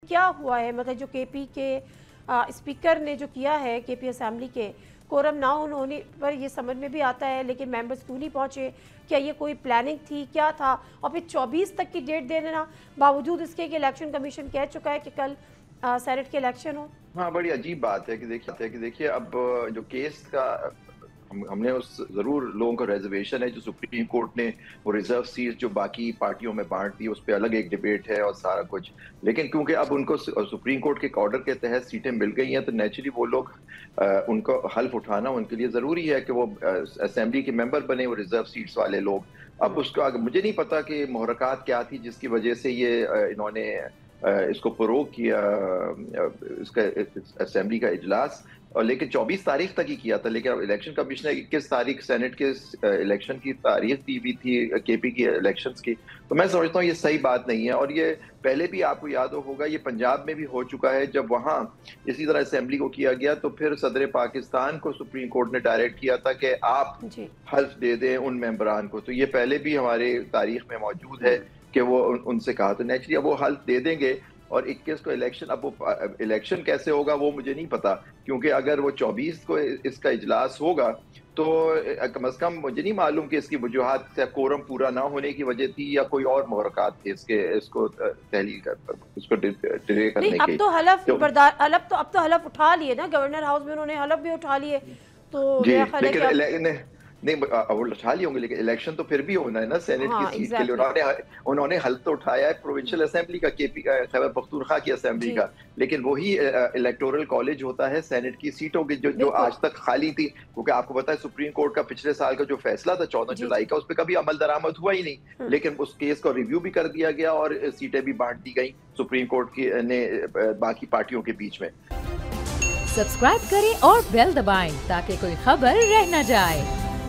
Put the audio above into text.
क्या हुआ है, मतलब जो केपी के स्पीकर ने जो किया है केपी असेंबली के कोरम ना होने पर ये समझ में भी आता है, लेकिन मेंबर्स क्यों नहीं पहुंचे? क्या ये कोई प्लानिंग थी, क्या था? और फिर 24 तक की डेट दे देना, बावजूद इसके कि इलेक्शन कमीशन कह चुका है कि कल सेनेट के इलेक्शन हो। हाँ, बड़ी अजीब बात है कि देखिए अब जो केस का हमने उस जरूर लोगों का रिजर्वेशन है जो सुप्रीम कोर्ट ने वो रिजर्व सीट जो बाकी पार्टियों में बांट दी, उस पर अलग एक डिबेट है और सारा कुछ। लेकिन क्योंकि अब उनको सुप्रीम कोर्ट के ऑर्डर के तहत सीटें मिल गई हैं, तो नेचुरली वो लोग उनको हल्फ उठाना उनके लिए जरूरी है कि वो असेंबली के मेंबर बने, वो रिजर्व सीट्स वाले लोग। अब उसका मुझे नहीं पता कि मुहर्रकात क्या थी जिसकी वजह से ये इन्होंने इसको फरोग किया, इसका असेंबली का इजलास। और लेकिन 24 तारीख तक ही किया था, लेकिन इलेक्शन कमीशन ने 21 तारीख सेनेट के इलेक्शन की तारीख दी हुई थी केपी की इलेक्शंस की। तो मैं समझता हूँ ये सही बात नहीं है। और ये पहले भी आपको याद होगा, ये पंजाब में भी हो चुका है, जब वहाँ इसी तरह असेंबली को किया गया तो फिर सदर पाकिस्तान को सुप्रीम कोर्ट ने डायरेक्ट किया था कि आप हल्फ दे दें उन मेंबरान को। तो ये पहले भी हमारे तारीख में मौजूद है कि वो उनसे कहा, तो नेचुरली अब वो हल्फ दे देंगे। और 21 को इलेक्शन, अब वो इलेक्शन कैसे होगा वो मुझे नहीं पता, क्योंकि अगर वो 24 को इसका इजलास होगा तो कम से कम मुझे नहीं मालूम कि इसकी वजूहात से कोरम पूरा ना होने की वजह थी या कोई और मुहर्रकात थे इसको तहलील कर इसको डिले करने नहीं, के। अब तो हलफ उठा लिए ना, गवर्नर हाउस में उन्होंने हलफ भी उठा लिए। तो जी, लेकिन नहीं वो उठा लिए होंगे, लेकिन इलेक्शन तो फिर भी होना है ना सेनेट की सीट के लिए। उन्होंने हल तो उठाया है प्रोविंशियल असेंबली का, केपी का, खैबर पख्तूनख्वा की असेंबली का, लेकिन वही इलेक्टोरल कॉलेज होता है सेनेट की सीटों की जो आज तक खाली थी। क्योंकि आपको पता है सुप्रीम कोर्ट का पिछले साल का जो फैसला था 14 जुलाई का, उस पर कभी अमल दरामद हुआ ही नहीं, लेकिन उस केस को रिव्यू भी कर दिया गया और सीटें भी बांट दी गई सुप्रीम कोर्ट की ने बाकी पार्टियों के बीच में। सब्सक्राइब करें और बेल दबाएं ताकि कोई खबर रह न जाए।